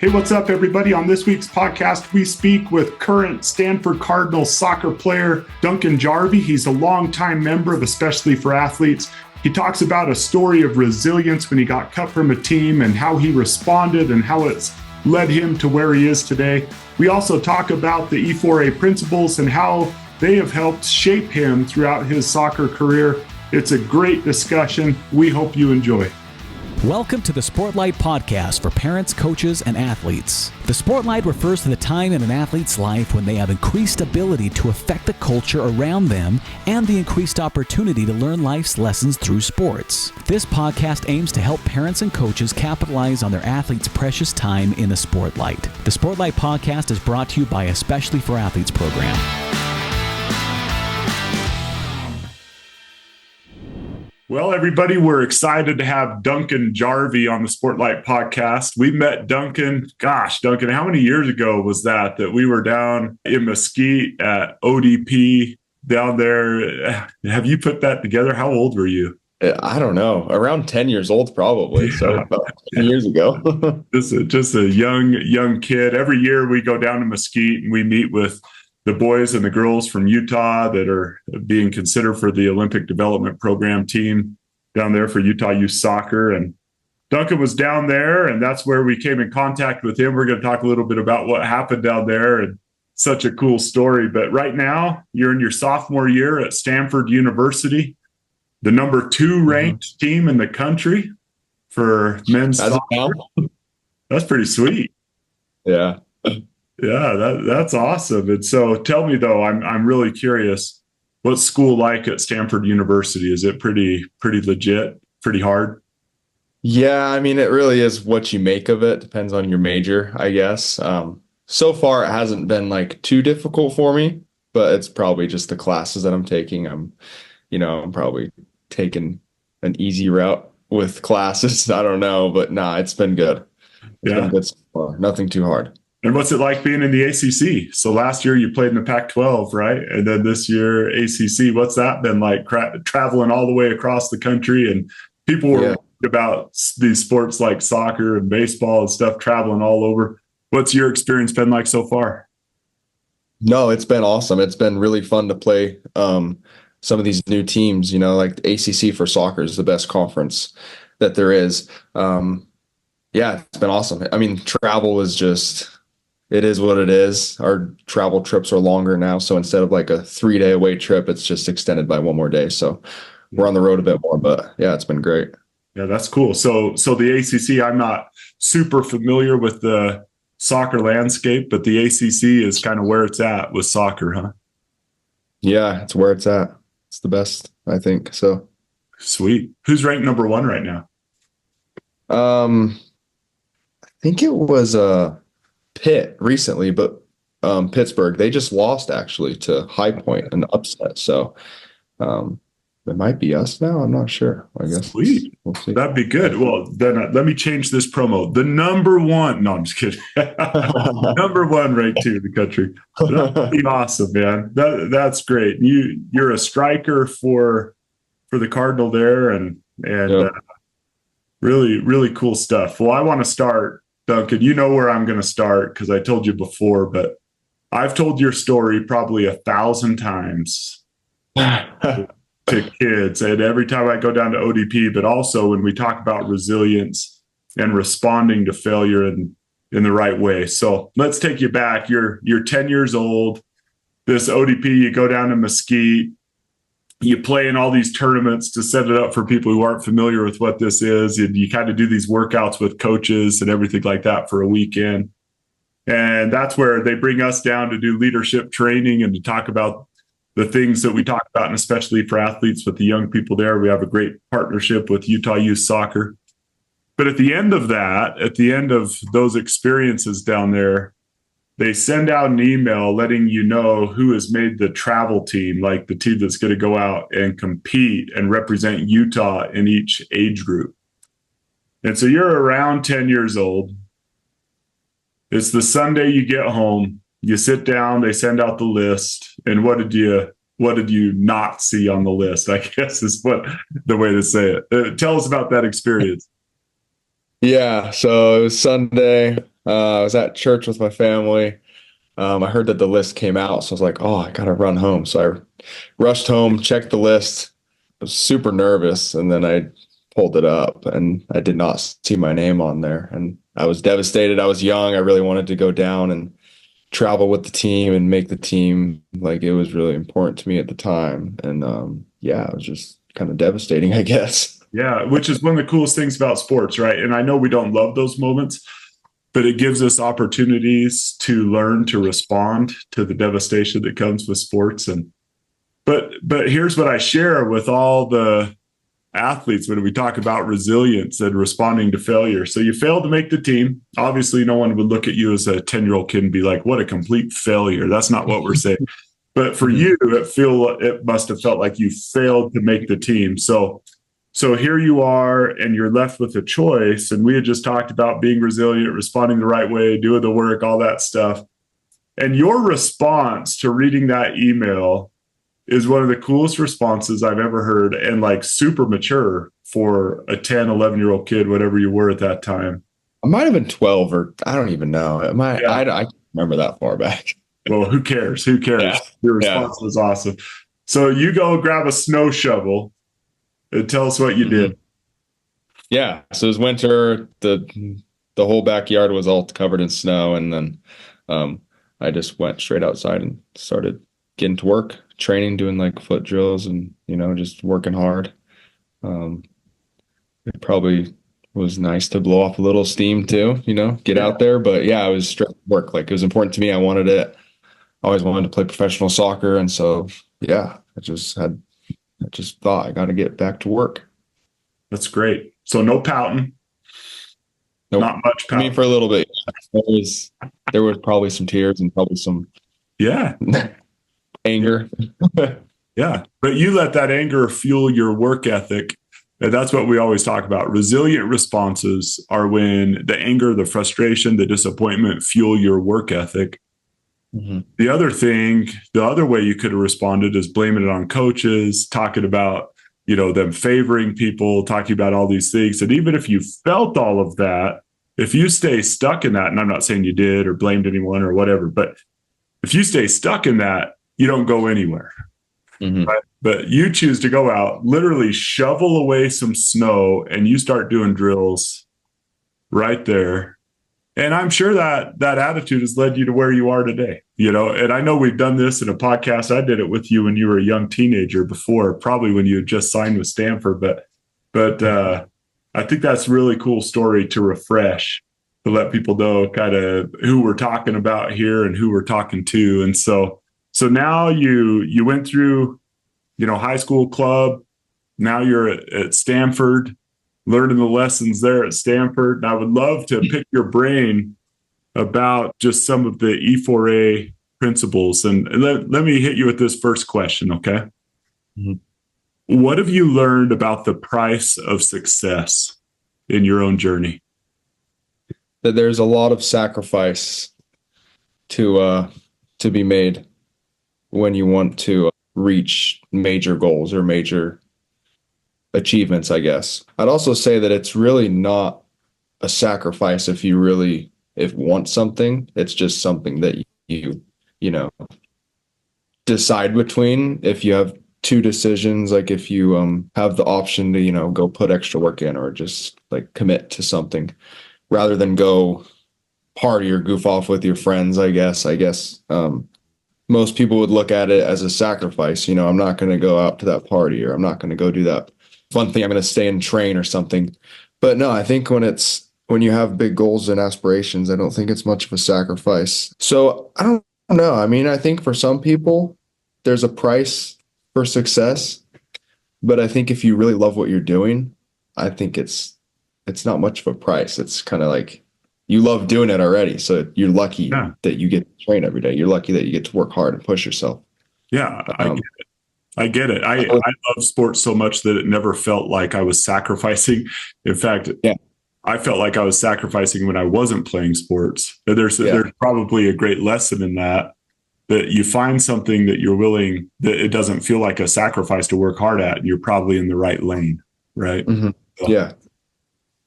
Hey, what's up, everybody? On this week's podcast, we speak with current Stanford Cardinals soccer player Duncan Jarvie. He's a longtime member of Especially for Athletes. He talks about a story of resilience when he got cut from a team and how he responded and how it's led him to where he is today. We also talk about the E4A principles and how they have helped shape him throughout his soccer career. It's a great discussion. We hope you enjoy. Welcome to the Sportlight Podcast for parents, coaches, and athletes. The Sportlight refers to the time in an athlete's life when they have increased ability to affect the culture around them and the increased opportunity to learn life's lessons through sports. This podcast aims to help parents and coaches capitalize on their athletes' precious time in the Sportlight. The Sportlight Podcast is brought to you by Especially for Athletes program. Well, everybody, we're excited to have Duncan Jarvie on the Sportlight Podcast. We met Duncan, Duncan, how many years ago was that we were down in Mesquite at ODP down there? Have you put that together? How old were you? I don't know, around 10 years old, probably. So about 10 years ago. just a young kid. Every year we go down to Mesquite and we meet with the boys and the girls from Utah that are being considered for the Olympic Development Program team down there for Utah Youth Soccer. And Duncan was down there, and that's where we came in contact with him. We're going to talk a little bit about what happened down there, and such a cool story. But right now, you're in your sophomore year at Stanford University, the number 2 ranked team in the country for men's soccer. That's pretty sweet. Yeah. Yeah, that's awesome. And so tell me, though, I'm really curious, what's school like at Stanford University? Is it pretty legit, pretty hard? Yeah, I mean, it really is what you make of it. Depends on your major, I guess. So far, it hasn't been like too difficult for me, but it's probably just the classes that I'm taking. I'm probably taking an easy route with classes. I don't know, but it's been good. It's been good so far. Nothing too hard. And what's it like being in the ACC? So last year you played in the Pac-12, right? And then this year ACC. What's that been like, traveling all the way across the country? And people were worried about these sports like soccer and baseball and stuff, traveling all over. What's your experience been like so far? No, it's been awesome. It's been really fun to play some of these new teams. Like the ACC for soccer is the best conference that there is. It's been awesome. I mean, travel is just... It is what it is. Our travel trips are longer now. So instead of like a 3-day away trip, it's just extended by one more day. So we're on the road a bit more, but yeah, it's been great. Yeah, that's cool. So the ACC, I'm not super familiar with the soccer landscape, but the ACC is kind of where it's at with soccer, huh? Yeah, it's where it's at. It's the best, I think. So sweet. Who's ranked number 1 right now? I think it was Pitt recently, but Pittsburgh, they just lost actually to High Point, an upset. So it might be us now. I'm not sure. I guess. Sweet. We'll see. That'd be good. Well, then let me change this promo. The number 1. No, I'm just kidding. Number 1 ranked team in the country. That'd be awesome, man. That's great. You're a striker for the Cardinal there, and really, really cool stuff. Well, I want to start, Duncan, you know where I'm going to start because I told you before, but I've told your story probably 1,000 times to kids. And every time I go down to ODP, but also when we talk about resilience and responding to failure in the right way. So let's take you back. You're 10 years old. This ODP, you go down to Mesquite. You play in all these tournaments to set it up for people who aren't familiar with what this is. And you kind of do these workouts with coaches and everything like that for a weekend. And that's where they bring us down to do leadership training and to talk about the things that we talk about, and especially for athletes with the young people there. We have a great partnership with Utah Youth Soccer. But at the end of that, at the end of those experiences down there, they send out an email letting you know who has made the travel team, like the team that's going to go out and compete and represent Utah in each age group. And so you're around 10 years old. It's the Sunday you get home, you sit down, they send out the list. And what did you not see on the list, I guess is what the way to say it. Tell us about that experience. Yeah, so it was Sunday. I was at church with my family. I heard that the list came out, so I was like, oh, I gotta run home. So I rushed home, checked the list. I was super nervous, and then I pulled it up, and I did not see my name on there. And I was devastated. I was young. I really wanted to go down and travel with the team and make the team. Like, it was really important to me at the time. And yeah, it was just kind of devastating, I guess. Yeah, which is one of the coolest things about sports, right? And I know we don't love those moments, but it gives us opportunities to learn to respond to the devastation that comes with sports. And but here's what I share with all the athletes when we talk about resilience and responding to failure. So you failed to make the team. Obviously, no one would look at you as a 10-year-old kid and be like, what a complete failure. That's not what we're saying. But for you, it must have felt like you failed to make the team. So here you are, and you're left with a choice. And we had just talked about being resilient, responding the right way, doing the work, all that stuff. And your response to reading that email is one of the coolest responses I've ever heard, and like super mature for a 10, 11-year-old kid, whatever you were at that time. I might have been 12, or I don't even know. I can't remember that far back. Well, who cares? Who cares? Yeah. Your response was awesome. So you go grab a snow shovel and tell us what you did. Yeah. So it was winter. The whole backyard was all covered in snow. And then I just went straight outside and started getting to work, training, doing like foot drills and, just working hard. It probably was nice to blow off a little steam too, get out there. But yeah, it was straight work. Like, it was important to me. I wanted it. I always wanted to play professional soccer. And so, yeah, I just thought I got to get back to work. That's great. So no pouting. Nope. Not much pouting. I mean, for a little bit. There was probably some tears and probably some anger. Yeah. But you let that anger fuel your work ethic. And that's what we always talk about. Resilient responses are when the anger, the frustration, the disappointment fuel your work ethic. Mm-hmm. The other way you could have responded is blaming it on coaches, talking about, them favoring people, talking about all these things. And even if you felt all of that, if you stay stuck in that, and I'm not saying you did or blamed anyone or whatever, but if you stay stuck in that, you don't go anywhere. Mm-hmm. Right? But you choose to go out, literally shovel away some snow, and you start doing drills right there. And I'm sure that attitude has led you to where you are today, and I know we've done this in a podcast. I did it with you when you were a young teenager before, probably when you had just signed with Stanford. But I think that's a really cool story to refresh, to let people know kind of who we're talking about here and who we're talking to. And so now you went through, high school club. Now you're at Stanford, learning the lessons there at Stanford. And I would love to pick your brain about just some of the E4A principles. And let me hit you with this first question, okay? Mm-hmm. What have you learned about the price of success in your own journey? That there's a lot of sacrifice to be made when you want to reach major goals or major achievements, I guess. I'd also say that it's really not a sacrifice if you want something. It's just something that you decide between. If you have two decisions, like if you have the option to go put extra work in or just like commit to something rather than go party or goof off with your friends, I guess most people would look at it as a sacrifice. I'm not going to go out to that party, or I'm not going to go do that fun thing. I'm going to stay and train or something. But no, I think when you have big goals and aspirations, I don't think it's much of a sacrifice. So I don't know. I mean, I think for some people there's a price for success, but I think if you really love what you're doing, I think it's not much of a price. It's kind of like you love doing it already. So you're lucky that you get to train every day. You're lucky that you get to work hard and push yourself. Yeah, I get it. I love sports so much that it never felt like I was sacrificing. In fact, I felt like I was sacrificing when I wasn't playing sports. There's probably a great lesson in that you find something that you're willing, that it doesn't feel like a sacrifice to work hard at, and you're probably in the right lane, right? Mm-hmm. So,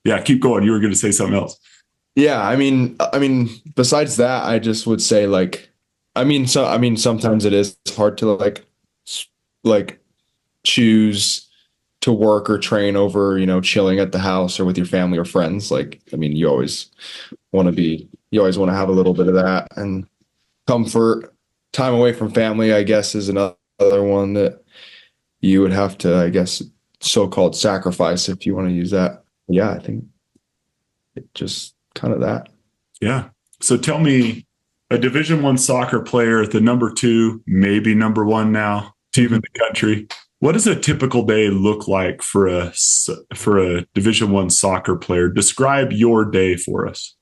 yeah, keep going. You were going to say something else. Yeah, besides that, I just would say like, sometimes it is hard to like choose to work or train over, chilling at the house or with your family or friends. Like, you always want to have a little bit of that, and comfort. Time away from family, I guess, is another one that you would have to, I guess, so-called sacrifice, if you want to use that. Yeah, I think it just kind of that. Yeah. So tell me, a Division I soccer player at the number 2, maybe number 1 now team in the country. What does a typical day look like for a Division I soccer player? Describe your day for us.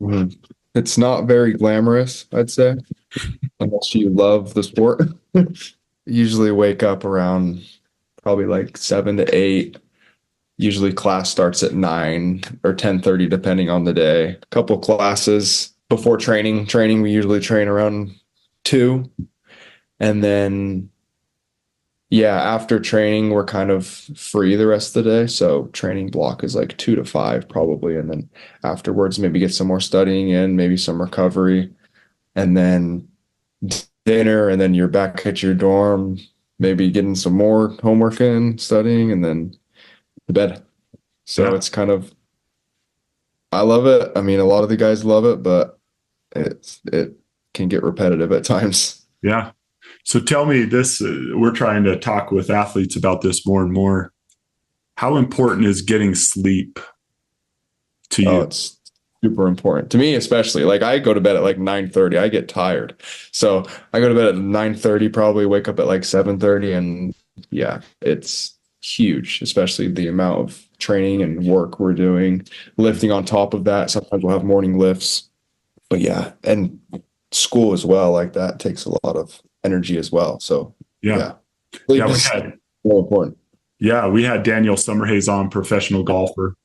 Mhm. It's not very glamorous, I'd say, unless you love the sport. Usually wake up around probably like 7 to 8. Usually class starts at 9 or 10:30, depending on the day. A couple classes before training. We usually train around 2. And then, yeah, after training, we're kind of free the rest of the day. So training block is like 2 to 5 probably. And then afterwards, maybe get some more studying in, maybe some recovery, and then dinner. And then you're back at your dorm, maybe getting some more homework in, studying, and then to bed. So Yeah. it's kind of, I love it. I mean, a lot of the guys love it, but it can get repetitive at times. Yeah. So tell me this, we're trying to talk with athletes about this more and more. How important is getting sleep to you? Oh, it's super important to me, especially. Like, I go to bed at like 9:30. I get tired. So I go to bed at 9:30, probably wake up at like 7:30. And yeah, it's huge, especially the amount of training and work we're doing, lifting on top of that. Sometimes we'll have morning lifts, but yeah, and school as well. Like, that takes a lot of energy as well. So Yeah. sleep Yeah. is more important. We had Daniel Summerhays on, professional golfer,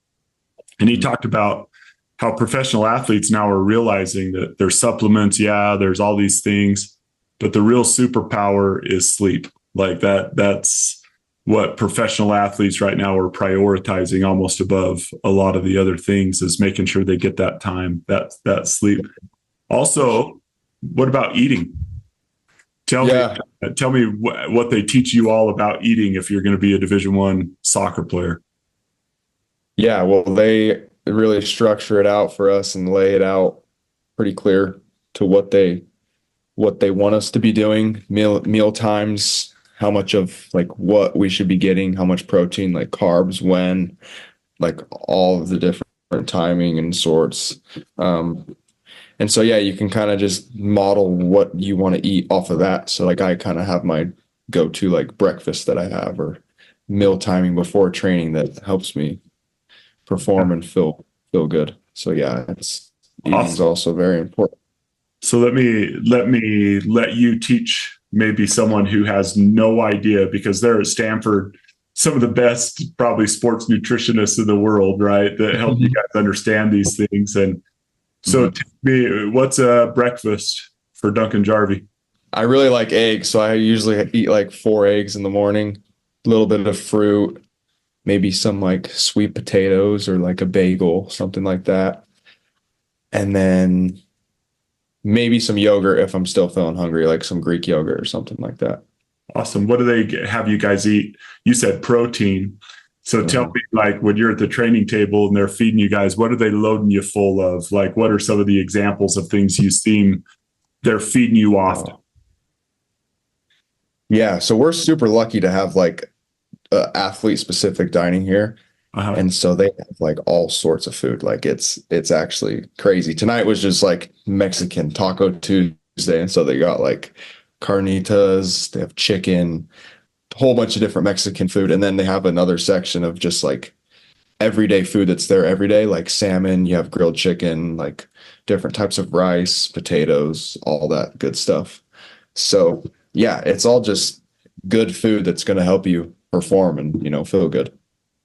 and he talked about how professional athletes now are realizing that there's supplements. Yeah. There's all these things, but the real superpower is sleep. Like that's what professional athletes right now are prioritizing almost above a lot of the other things, is making sure they get that time, that sleep. Also, what about eating? Tell me what they teach you all about eating if you're going to be a Division I soccer player. Yeah, well, they really structure it out for us and lay it out pretty clear to what they want us to be doing, meal times, how much of like what we should be getting, how much protein, like carbs, when, like all of the different timing and sorts. And so, yeah, you can kind of just model what you want to eat off of that. So like, I kind of have my go-to like breakfast that I have, or meal timing before training that helps me perform and feel good. So yeah, eating is also very important. So let you teach maybe someone who has no idea, because they're at Stanford, some of the best probably sports nutritionists in the world, right? That help you guys understand these things. And so tell me, what's a breakfast for Duncan Jarvie? I really like eggs. So I usually eat like 4 eggs in the morning, a little bit of fruit, maybe some like sweet potatoes or like a bagel, something like that. And then maybe some yogurt if I'm still feeling hungry, like some Greek yogurt or something like that. Awesome. What do they have you guys eat? You said protein. So tell me, like, when you're at the training table and they're feeding you guys, what are they loading you full of? Like, what are some of the examples of things you seen they're feeding you often? Yeah. So we're super lucky to have like athlete specific dining here. And so they have like all sorts of food. Like it's actually crazy. Tonight was just like Mexican Taco Tuesday. And so they got like carnitas, they have chicken, a whole bunch of different Mexican food. And then they have another section of just like everyday food that's there every day, like salmon, you have grilled chicken, like different types of rice, potatoes, all that good stuff. So yeah, it's all just good food that's going to help you perform and, feel good.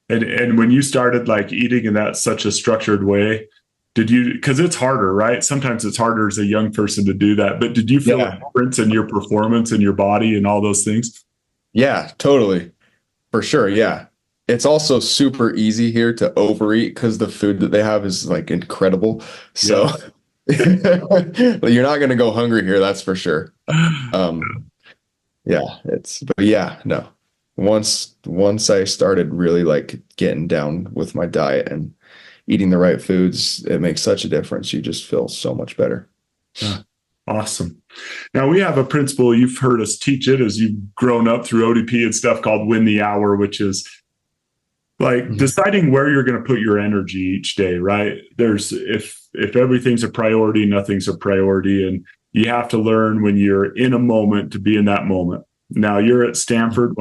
And when you started like eating in that such a structured way, because it's harder, right? Sometimes it's harder as a young person to do that, but did you feel a difference in your performance and your body and all those things? Yeah, totally. For sure. Yeah. it's also super easy here to overeat because the food that they have is like incredible. So you're not going to go hungry here, that's for sure. Yeah, but yeah, no. Once I started really like getting down with my diet and eating the right foods, it makes such a difference. You just feel so much better. Yeah. Awesome. Now we have a principle, you've heard us teach it as you've grown up through ODP and stuff, called win the hour, which is like deciding where you're going to put your energy each day, right? There's if everything's a priority, nothing's a priority. And you have to learn when you're in a moment to be in that moment. Now you're at Stanford,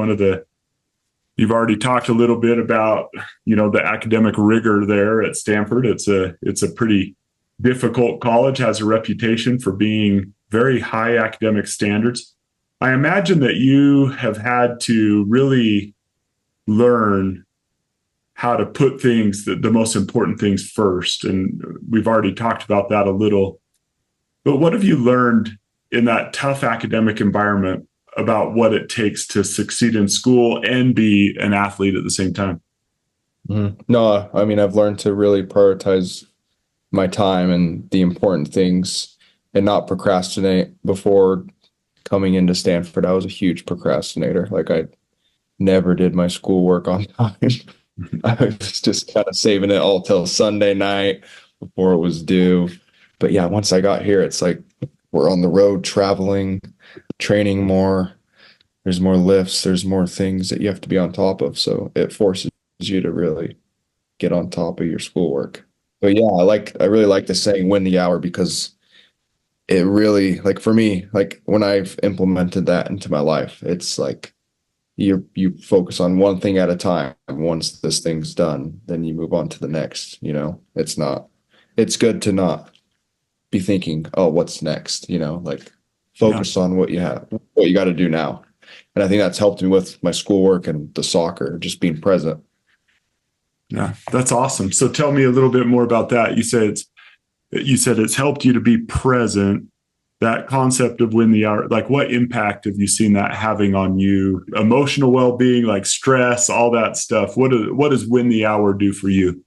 you've already talked a little bit about, the academic rigor there at Stanford. It's a pretty difficult college, has a reputation for being very high academic standards. I imagine that you have had to really learn how to put things, the most important things first. And we've already talked about that a little. But what have you learned in that tough academic environment about what it takes to succeed in school and be an athlete at the same time? No, I mean, I've learned to really prioritize my time and the important things and not procrastinate. Before coming into Stanford, I was a huge procrastinator. Like I never did my schoolwork on time. I was just kind of saving it all till Sunday night before it was due. But yeah, once I got here, it's like we're on the road traveling, training more. There's more lifts. There's more things that you have to be on top of. So it forces you to really get on top of your schoolwork. But yeah, I really like the saying win the hour, because it really, like for me, like when I've implemented that into my life, it's like you focus on one thing at a time. Once this thing's done, then you move on to the next. It's good to not be thinking, oh, what's next? Like focus on what you got to do now. And I think that's helped me with my schoolwork and the soccer, just being present. Yeah, that's awesome. So tell me a little bit more about that. You said it's helped you to be present. That concept of win the hour, like what impact have you seen that having on you? Emotional well-being, like stress, all that stuff. What does win the hour do for you?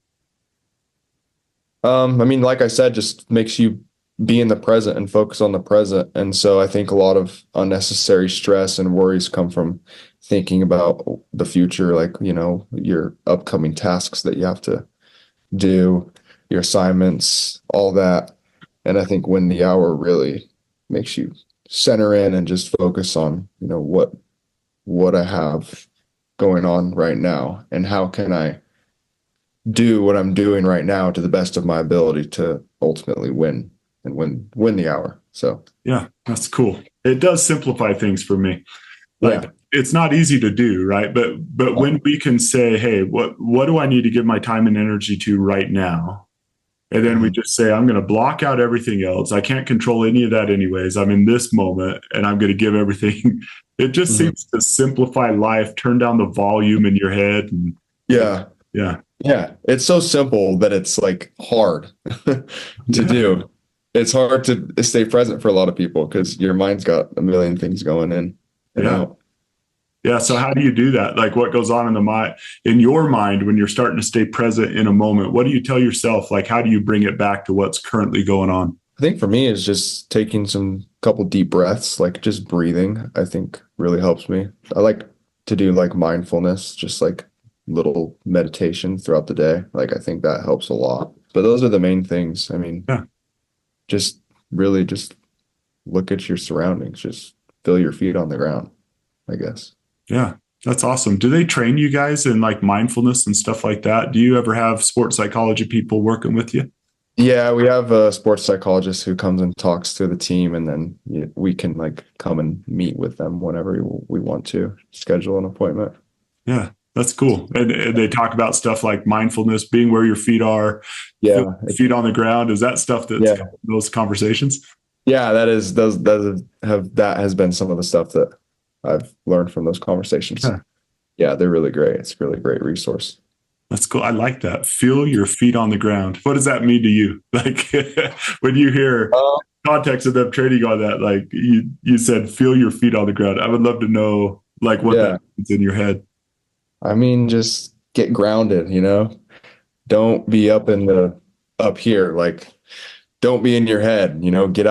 I mean, like I said, just makes you be in the present and focus on the present. And so I think a lot of unnecessary stress and worries come from thinking about the future, like, your upcoming tasks that you have to do, your assignments, all that. And I think win the hour really makes you center in and just focus on, what I have going on right now and how can I do what I'm doing right now to the best of my ability to ultimately win the hour. So yeah, that's cool. It does simplify things for me. Like it's not easy to do, right? But when we can say, hey, what do I need to give my time and energy to right now? And then we just say, I'm going to block out everything else. I can't control any of that anyways. I'm in this moment and I'm going to give everything. It just seems to simplify life, turn down the volume in your head. And yeah. It's so simple that it's like hard to do. It's hard to stay present for a lot of people because your mind's got a million things going in and out. Yeah. So how do you do that? Like what goes on in your mind when you're starting to stay present in a moment? What do you tell yourself? Like, how do you bring it back to what's currently going on? I think for me is just taking couple deep breaths, like just breathing, I think really helps me. I like to do like mindfulness, just like little meditation throughout the day. Like, I think that helps a lot, but those are the main things. I mean, just really just look at your surroundings, just feel your feet on the ground, I guess. Yeah, that's awesome. Do they train you guys in like mindfulness and stuff like that? Do you ever have sports psychology people working with you? Yeah, we have a sports psychologist who comes and talks to the team, and then we can like come and meet with them whenever we want to schedule an appointment. Yeah, that's cool. And they talk about stuff like mindfulness, being where your feet are, feet on the ground. Is that stuff that's those conversations? Yeah, that has been some of the stuff that I've learned from those conversations. Yeah, they're really great. It's a really great resource. That's cool. I like that. Feel your feet on the ground. What does that mean to you? Like when you hear context of them training on that, like you said, feel your feet on the ground. I would love to know like what that means in your head. I mean, just get grounded, don't be up here. Like, don't be in your head, get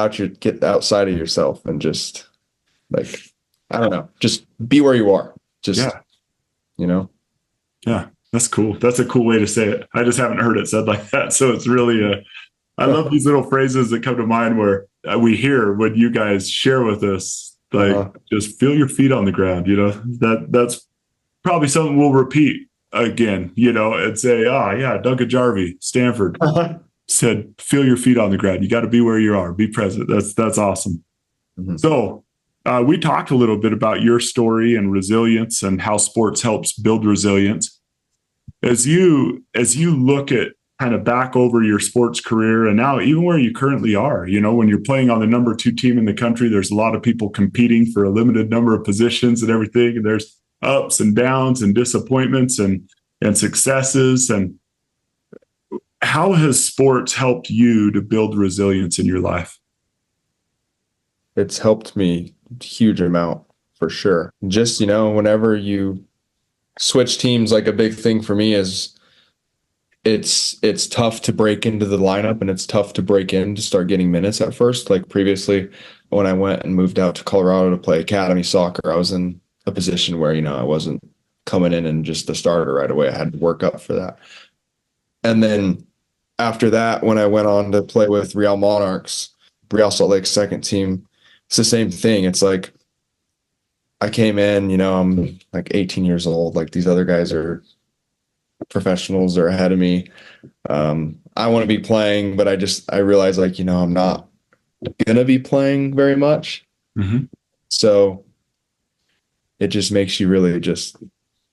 outside of yourself and just like, I don't know, just be where you are. Just, Yeah, that's cool. That's a cool way to say it. I just haven't heard it said like that. So it's really, I love these little phrases that come to mind where we hear when you guys share with us, like, just feel your feet on the ground, that's probably something we'll repeat again, and say, Duncan Jarvie, Stanford said, feel your feet on the ground. You got to be where you are, be present. That's awesome. Mm-hmm. So we talked a little bit about your story and resilience and how sports helps build resilience. As you look at kind of back over your sports career and now even where you currently are, when you're playing on the number 2 team in the country, there's a lot of people competing for a limited number of positions and everything. And there's ups and downs and disappointments and successes. And how has sports helped you to build resilience in your life? It's helped me a huge amount for sure. Just, whenever you switch teams, like a big thing for me is it's tough to break into the lineup and it's tough to break in to start getting minutes at first. Like previously when I went and moved out to Colorado to play academy soccer, I was in a position where, I wasn't coming in and just a starter right away. I had to work up for that. And then after that, when I went on to play with Real Monarchs, Real Salt Lake second team, it's the same thing. It's like I came in, I'm like 18 years old. Like these other guys are professionals, they're ahead of me. I want to be playing, but I realize like, I'm not going to be playing very much. Mm-hmm. So it just makes you really just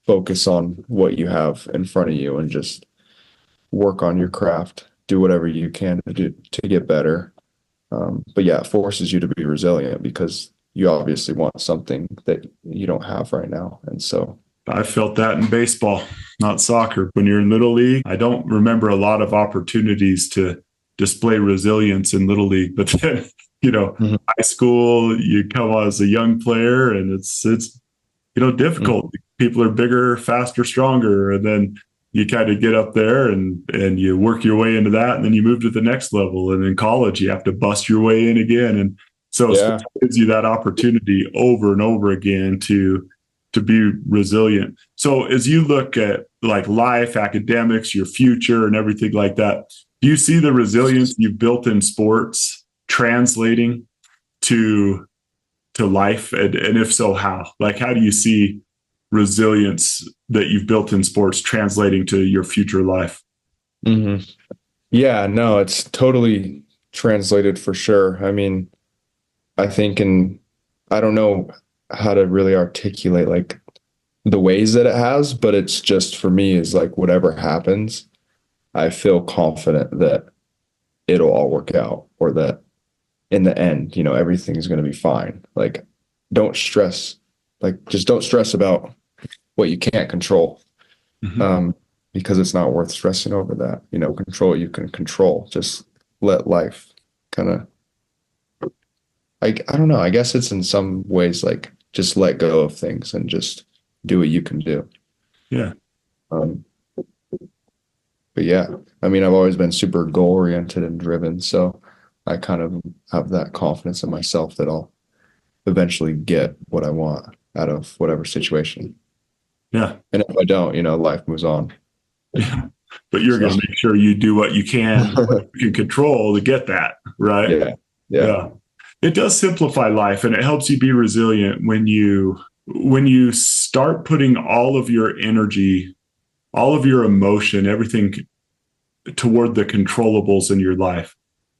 focus on what you have in front of you and just work on your craft, do whatever you can to get better. But yeah, it forces you to be resilient because you obviously want something that you don't have right now. And so I felt that in baseball, not soccer. When you're in Little League, I don't remember a lot of opportunities to display resilience in Little League, but then, mm-hmm. High school, you come on as a young player and it's difficult. Mm-hmm. People are bigger, faster, stronger. And then you kind of get up there and you work your way into that. And then you move to the next level. And in college, you have to bust your way in again. And so it gives you that opportunity over and over again to be resilient. So as you look at like life, academics, your future and everything like that, do you see the resilience you've built in sports translating to life? And if so, how? Like, how do you see resilience that you've built in sports translating to your future life? Mm-hmm. Yeah, no, it's totally translated for sure. I mean, I think, and I don't know how to really articulate like the ways that it has, but it's just for me is like whatever happens, I feel confident that it'll all work out or that in the end, everything's going to be fine. Like don't stress, just don't stress about what you can't control. Mm-hmm. Because it's not worth stressing over that, control what you can control. Just let life kind of, I don't know. I guess it's in some ways like just let go of things and just do what you can do. Yeah. But yeah, I mean, I've always been super goal oriented and driven. So I kind of have that confidence in myself that I'll eventually get what I want out of whatever situation. Yeah. And if I don't, life moves on. Yeah. But you're going to make sure you do what you can control to get that, right? Yeah. It does simplify life and it helps you be resilient when you start putting all of your energy, all of your emotion, everything toward the controllables in your life.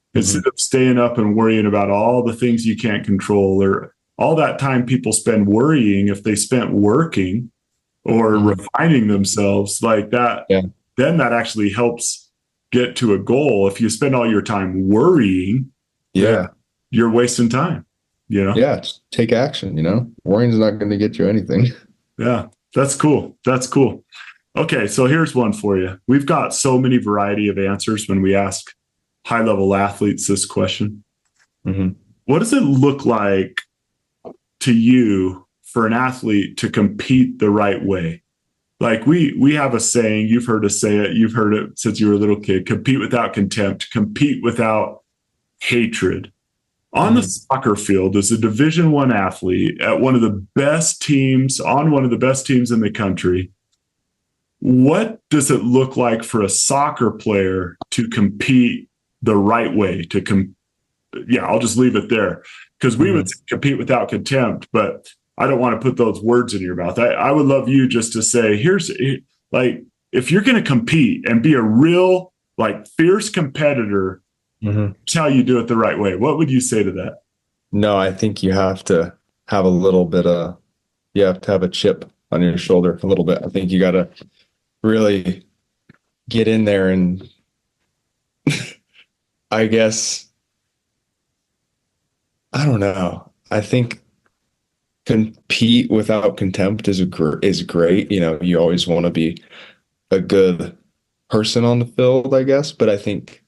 Mm-hmm. Instead of staying up and worrying about all the things you can't control or all that time people spend worrying, if they spent working or mm-hmm. refining themselves like that, then that actually helps get to a goal. If you spend all your time worrying, you're wasting time, Yeah, take action, Worrying's not going to get you anything. Yeah, that's cool. Okay, so here's one for you. We've got so many variety of answers when we ask high-level athletes this question. Mm-hmm. What does it look like to you for an athlete to compete the right way? Like we have a saying, you've heard us say it, you've heard it since you were a little kid, compete without contempt, compete without hatred. On the soccer field, as a Division I athlete at one of the best teams, on one of the best teams in the country, what does it look like for a soccer player to compete the right way? I'll just leave it there, because we would compete without contempt, but I don't want to put those words in your mouth. I would love you just to say, if you're going to compete and be a real, fierce competitor, it's how you do it the right way. What would you say to that? No, I think you have to have a little bit you have to have a chip on your shoulder a little bit. I think you got to really get in there and I guess, I don't know. I think compete without contempt is great. You always want to be a good person on the field, I guess. But I think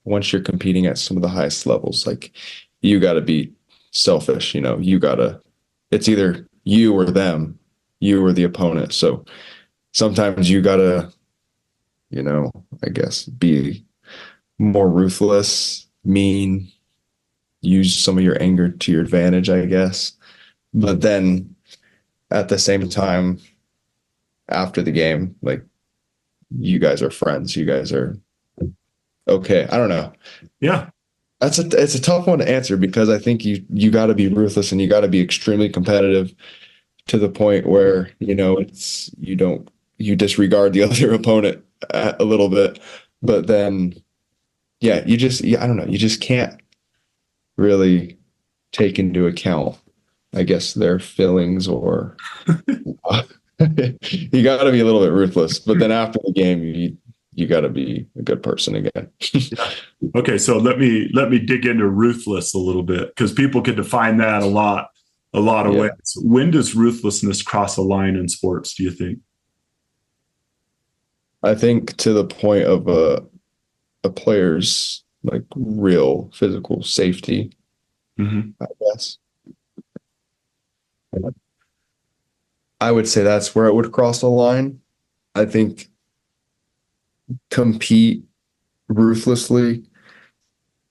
once you're competing at some of the highest levels, you got to be selfish. It's either you or them, you or the opponent. So sometimes you got to, I guess, be more ruthless, mean, use some of your anger to your advantage, I guess. But then at the same time, after the game, you guys are friends. You guys are okay. I don't know. Yeah. It's a tough one to answer, because I think you got to be ruthless and you got to be extremely competitive to the point where, you disregard the other opponent a little bit. But then, I don't know. You just can't really take into account, I guess, their feelings, or you got to be a little bit ruthless. But then after the game, you got to be a good person again. Okay, so let me dig into ruthless a little bit, because people could define that a lot of ways. When does ruthlessness cross a line in sports, do you think? I think to the point of a player's real physical safety, I guess. I would say that's where it would cross the line. I think compete ruthlessly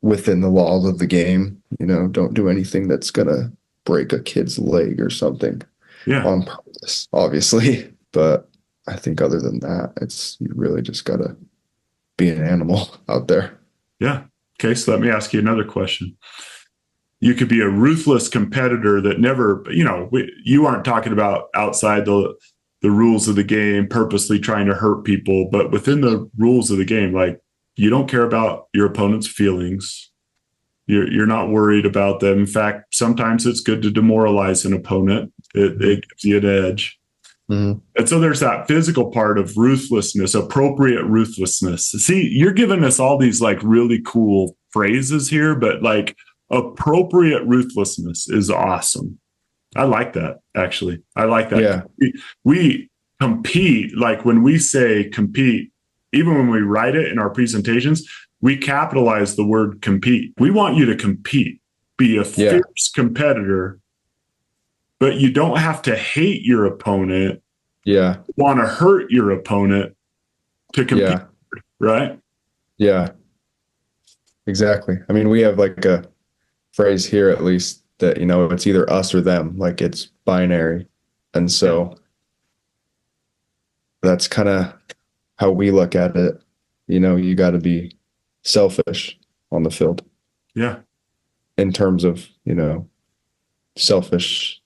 within the laws of the game. Don't do anything that's going to break a kid's leg or something on purpose, obviously. But I think other than that, you really just got to be an animal out there. Yeah. Okay, so let me ask you another question. You could be a ruthless competitor that never, you aren't talking about outside the rules of the game, purposely trying to hurt people, but within the rules of the game, you don't care about your opponent's feelings. You're not worried about them. In fact, sometimes it's good to demoralize an opponent. It gives you an edge. And so there's that physical part of ruthlessness, appropriate ruthlessness. See, you're giving us all these really cool phrases here, but appropriate ruthlessness is awesome. I like that, actually. I like that. Yeah. We compete, when we say compete, even when we write it in our presentations, we capitalize the word compete. We want you to compete, be a fierce competitor, but you don't have to hate your opponent. Yeah. Want to hurt your opponent to compete, right? Yeah. Exactly. I mean, we have a phrase here, at least, that, it's either us or them, it's binary. And so that's kind of how we look at it. You got to be selfish on the field. Yeah. In terms of, selfish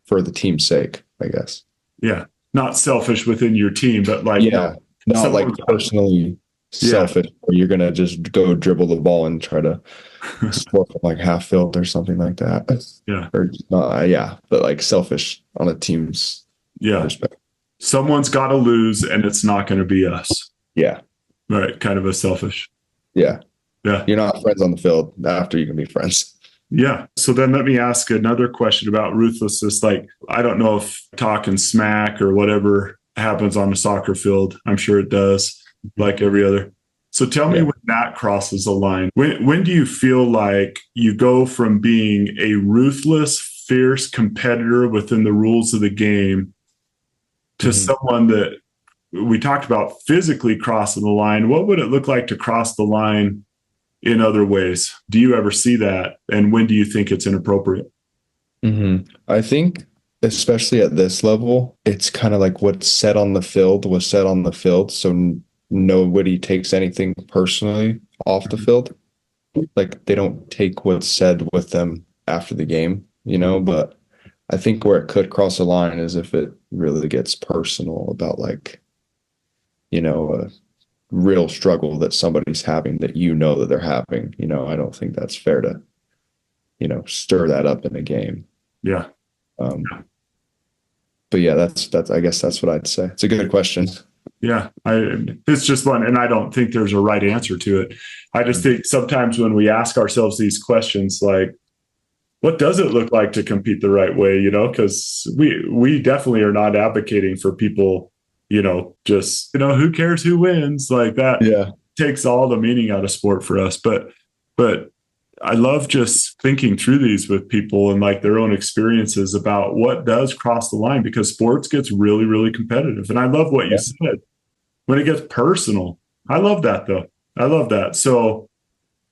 for the team's sake, I guess. Yeah. Not selfish within your team, but not personally selfish, where you're going to just go dribble the ball and try to score from half field or something like that. Yeah. Or not, but selfish on a team's perspective. Someone's got to lose and it's not going to be us. Yeah. Right. Kind of a selfish. Yeah. Yeah. You're not friends on the field after you can be friends. Yeah. So then let me ask another question about ruthlessness. I don't know if talking smack or whatever happens on the soccer field. I'm sure it does, like every other. So tell me when that crosses a line. When do you feel like you go from being a ruthless, fierce competitor within the rules of the game to someone that we talked about physically crossing the line, what would it look like to cross the line in other ways? Do you ever see that? And when do you think it's inappropriate? I think, especially at this level, it's kind of like what's said on the field was said on the field. So nobody takes anything personally off the field. Like they don't take what's said with them after the game, but I think where it could cross a line is if it really gets personal about like, a real struggle that somebody's having that that they're having. I don't think that's fair to, stir that up in a game. Yeah. But yeah, that's I guess that's what I'd say. It's a good question. Yeah, it's just fun, and I don't think there's a right answer to it. I just think sometimes when we ask ourselves these questions, like, what does it look like to compete the right way? Because we definitely are not advocating for people, just who cares who wins, like that. Yeah, takes all the meaning out of sport for us. But I love just thinking through these with people and like their own experiences about what does cross the line, because sports gets really, really competitive. And I love what you said when it gets personal. I love that though. I love that. So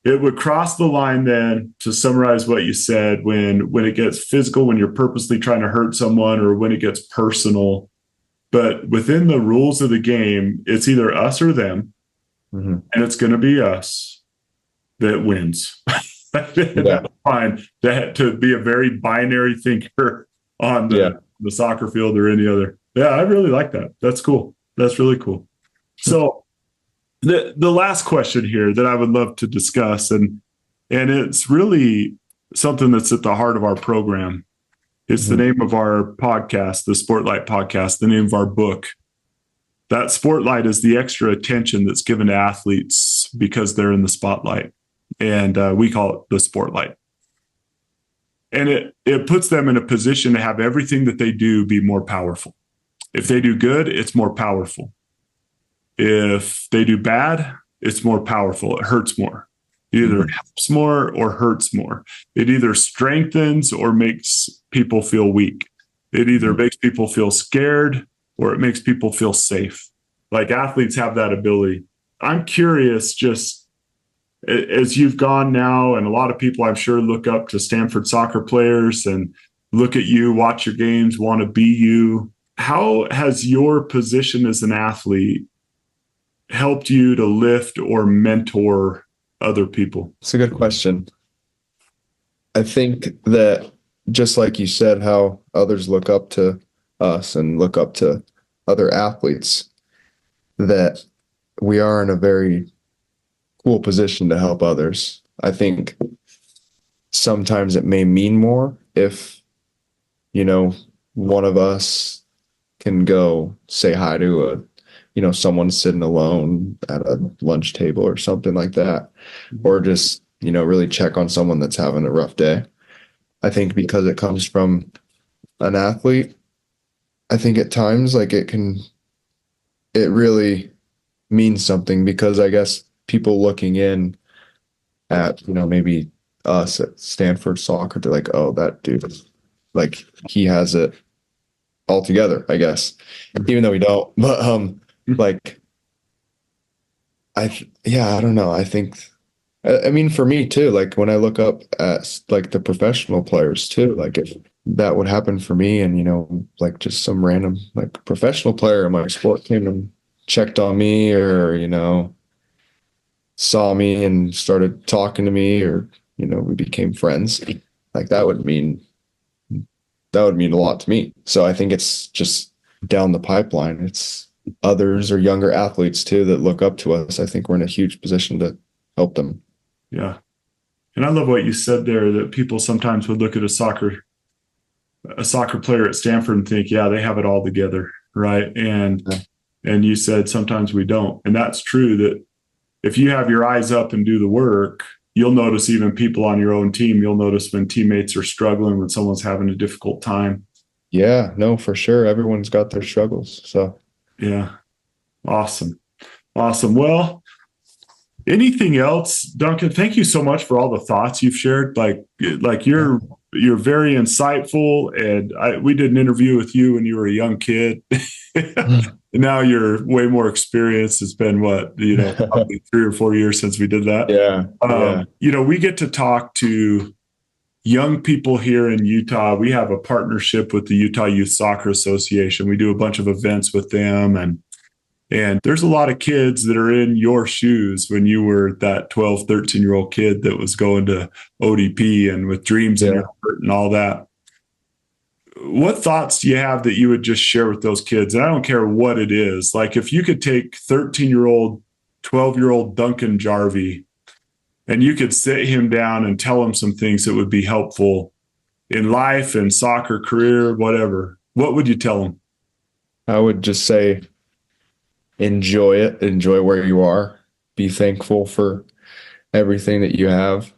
it would cross the line then, to summarize what you said, when it gets physical, when you're purposely trying to hurt someone, or when it gets personal. But within the rules of the game, it's either us or them. And it's going to be us that wins. That's fine to be a very binary thinker on the soccer field or any other. Yeah, I really like that. That's cool. That's really cool. So the last question here that I would love to discuss, and it's really something that's at the heart of our program. It's the name of our podcast, the Sportlight Podcast, the name of our book. That spotlight is the extra attention that's given to athletes because they're in the spotlight. And we call it the Sportlight. And it puts them in a position to have everything that they do be more powerful. If they do good, it's more powerful. If they do bad, it's more powerful. It hurts more. It either helps more or hurts more. It either strengthens or makes people feel weak. It either makes people feel scared or it makes people feel safe. Like athletes have that ability. I'm curious, just as you've gone now, and a lot of people I'm sure look up to Stanford Soccer players and look at you, watch your games, want to be you. How has your position as an athlete helped you to lift or mentor other people? It's a good question. I think that just like you said, how others look up to us and look up to other athletes, that we are in a very cool position to help others. I think sometimes it may mean more if, one of us can go say hi to someone sitting alone at a lunch table or something like that, or just, really check on someone that's having a rough day. I think because it comes from an athlete, I think at times like it really means something, because I guess people looking in at, maybe us at Stanford Soccer, they're like, oh, that dude, like he has it all together, I guess, even though we don't. But like, I don't know. I think, for me too, like when I look up at like the professional players too, like if that would happen for me and, like just some random like professional player in my sport came and checked on me, or, saw me and started talking to me, or, we became friends, like that would mean a lot to me. So I think it's just down the pipeline. It's others or younger athletes too that look up to us. I think we're in a huge position to help them. Yeah. And I love what you said there, that people sometimes would look at a soccer player at Stanford and think, yeah, they have it all together. Right. And you said sometimes we don't. And that's true, that if you have your eyes up and do the work, you'll notice even people on your own team. You'll notice when teammates are struggling, when someone's having a difficult time. Yeah, no, for sure. Everyone's got their struggles. So yeah. Awesome. Well, anything else, Duncan? Thank you so much for all the thoughts you've shared. Like you're You're very insightful, and we did an interview with you when you were a young kid. Now you're way more experienced. It's been probably 3 or 4 years since we did that. Yeah. We get to talk to young people here in Utah. We have a partnership with the Utah Youth Soccer Association. We do a bunch of events with them, and there's a lot of kids that are in your shoes when you were that 12, 13-year-old kid that was going to ODP and with dreams in your heart and all that. What thoughts do you have that you would just share with those kids? And I don't care what it is. Like if you could take 13-year-old, 12-year-old Duncan Jarvie and you could sit him down and tell him some things that would be helpful in life and soccer, career, whatever, what would you tell him? I would just say, enjoy it. Enjoy where you are. Be thankful for everything that you have.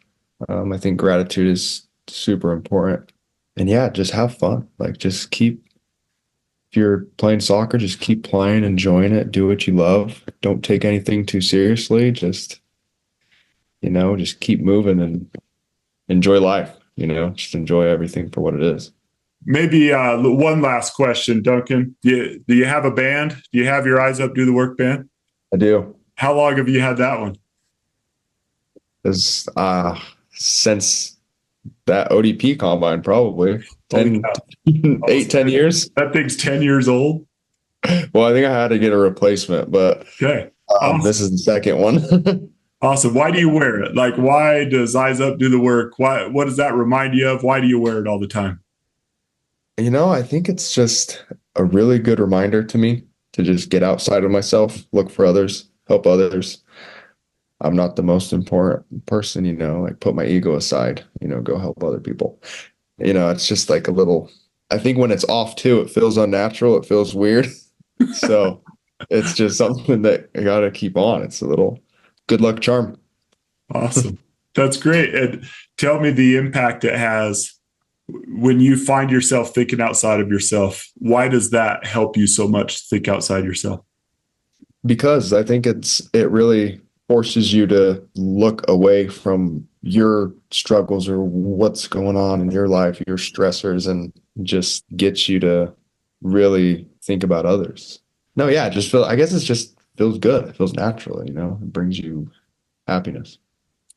I think gratitude is super important. And yeah, just have fun. Like if you're playing soccer, just keep playing, enjoying it, do what you love. Don't take anything too seriously. Just keep moving and enjoy life, just enjoy everything for what it is. Maybe one last question, Duncan. Do you have a band? Do you have your Eyes Up, Do the Work band? I do. How long have you had that one? Since that ODP combine, probably 10 years. That thing's 10 years old. Well, I think I had to get a replacement, but okay. This is the second one. Awesome. Why do you wear it? Like, why does Eyes Up, Do the Work? What does that remind you of? Why do you wear it all the time? I think it's just a really good reminder to me to just get outside of myself, look for others, help others. I'm not the most important person, like put my ego aside, go help other people. It's just like a little, I think when it's off too, it feels unnatural. It feels weird. So it's just something that I got to keep on. It's a little good luck charm. Awesome. That's great. And tell me the impact it has when you find yourself thinking outside of yourself. Why does that help you so much to think outside yourself? Because I think it really forces you to look away from your struggles or what's going on in your life, your stressors, and just gets you to really think about others. No, yeah, I guess it just feels good. It feels natural, it brings you happiness.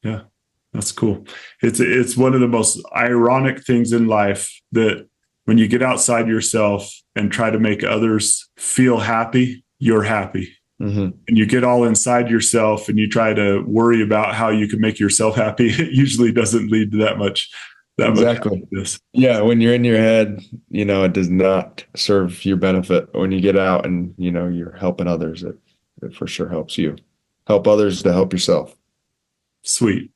Yeah, that's cool. It's one of the most ironic things in life that when you get outside yourself and try to make others feel happy, you're happy. Mm-hmm. And you get all inside yourself and you try to worry about how you can make yourself happy. It usually doesn't lead to that much. Exactly. Yeah. When you're in your head, it does not serve your benefit. When you get out and, you're helping others, it for sure helps you. Help others to help yourself. Sweet.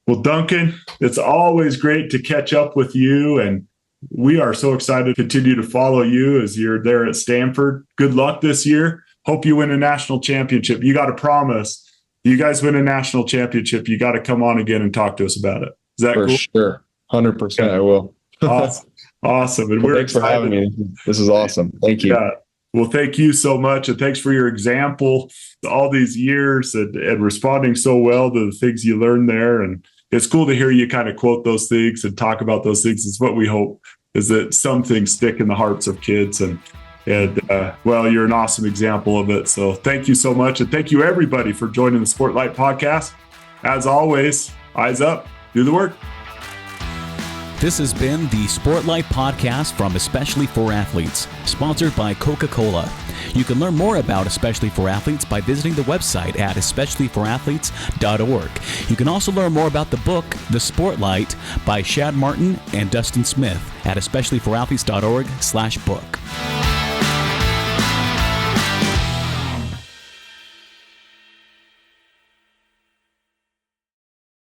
Well, Duncan, it's always great to catch up with you. And we are so excited to continue to follow you as you're there at Stanford. Good luck this year. Hope you win a national championship. You got to promise, you guys win a national championship, you got to come on again and talk to us about it. Is that for cool? Sure. 100%. Okay. I will. Awesome. And thanks for having me. This is awesome. Thank you. Yeah. Well, thank you so much. And thanks for your example all these years and responding so well to the things you learned there. And it's cool to hear you kind of quote those things and talk about those things. It's what we hope is that some things stick in the hearts of kids. And you're an awesome example of it. So thank you so much. And thank you, everybody, for joining the Sportlight Podcast. As always, eyes up, do the work. This has been the Sportlight Podcast from Especially for Athletes, sponsored by Coca-Cola. You can learn more about Especially for Athletes by visiting the website at especiallyforathletes.org. You can also learn more about the book, The Sportlight, by Shad Martin and Dustin Smith at especiallyforathletes.org/book.